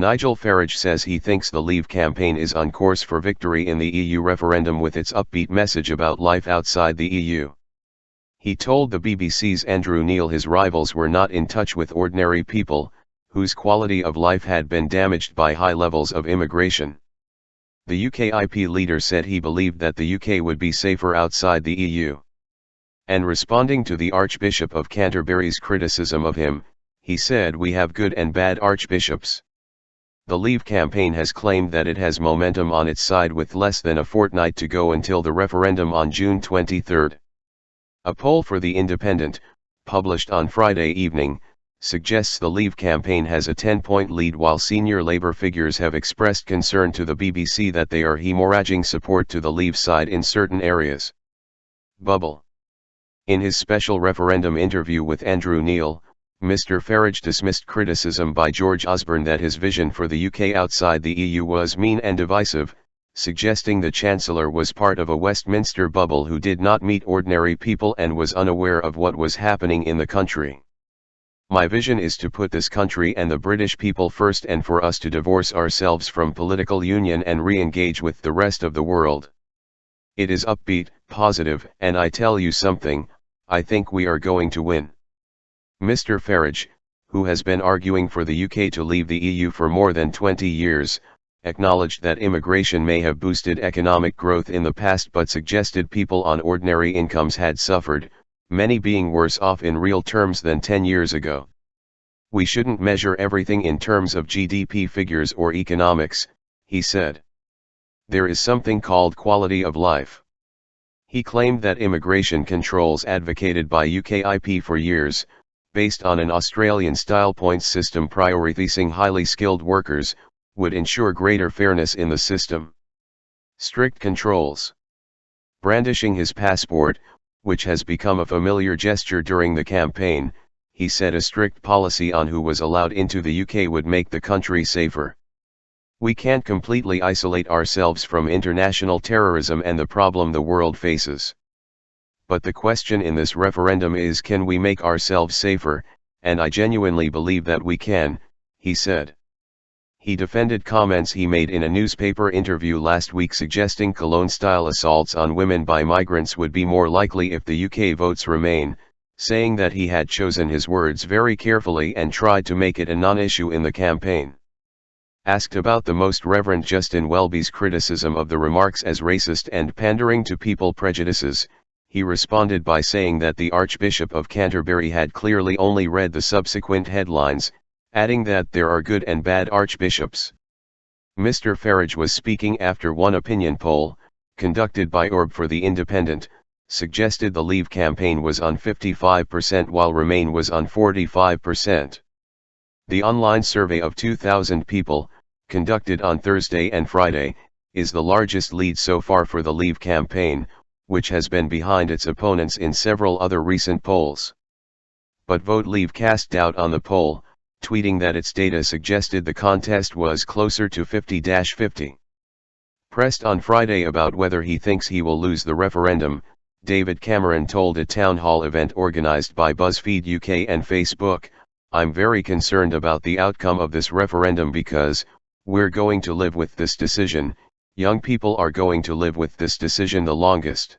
Nigel Farage says he thinks the Leave campaign is on course for victory in the EU referendum with its upbeat message about life outside the EU. He told the BBC's Andrew Neil his rivals were not in touch with ordinary people, whose quality of life had been damaged by high levels of immigration. The UKIP leader said he believed that the UK would be safer outside the EU. And responding to the Archbishop of Canterbury's criticism of him, he said, "We have good and bad archbishops." The Leave campaign has claimed that it has momentum on its side with less than a fortnight to go until the referendum on June 23. A poll for The Independent, published on Friday evening, suggests the Leave campaign has a 10-point lead, while senior Labour figures have expressed concern to the BBC that they are haemorrhaging support to the Leave side in certain areas. Bubble. In his special referendum interview with Andrew Neil, Mr. Farage dismissed criticism by George Osborne that his vision for the UK outside the EU was mean and divisive, suggesting the Chancellor was part of a Westminster bubble who did not meet ordinary people and was unaware of what was happening in the country. "My vision is to put this country and the British people first, and for us to divorce ourselves from political union and re-engage with the rest of the world. It is upbeat, positive, and I tell you something, I think we are going to win." Mr. Farage, who has been arguing for the UK to leave the EU for more than 20 years, acknowledged that immigration may have boosted economic growth in the past, but suggested people on ordinary incomes had suffered, many being worse off in real terms than 10 years ago. "We shouldn't measure everything in terms of GDP figures or economics," he said. "There is something called quality of life." He claimed that immigration controls advocated by UKIP for years, based on an Australian-style points system prioritizing highly skilled workers, would ensure greater fairness in the system. Strict controls. Brandishing his passport, which has become a familiar gesture during the campaign, he said a strict policy on who was allowed into the UK would make the country safer. "We can't completely isolate ourselves from international terrorism and the problem the world faces. But the question in this referendum is, can we make ourselves safer, and I genuinely believe that we can," he said. He defended comments he made in a newspaper interview last week suggesting Cologne-style assaults on women by migrants would be more likely if the UK votes Remain, saying that he had chosen his words very carefully and tried to make it a non-issue in the campaign. Asked about the Most Reverend Justin Welby's criticism of the remarks as racist and pandering to people prejudices, he responded by saying that the Archbishop of Canterbury had clearly only read the subsequent headlines, adding that there are good and bad archbishops. Mr. Farage was speaking after one opinion poll, conducted by Orb for The Independent, suggested the Leave campaign was on 55% while Remain was on 45%. The online survey of 2,000 people, conducted on Thursday and Friday, is the largest lead so far for the Leave campaign, which has been behind its opponents in several other recent polls. But Vote Leave cast doubt on the poll, tweeting that its data suggested the contest was closer to 50-50. Pressed on Friday about whether he thinks he will lose the referendum, David Cameron told a town hall event organized by BuzzFeed UK and Facebook, "I'm very concerned about the outcome of this referendum because we're going to live with this decision. Young people are going to live with this decision the longest.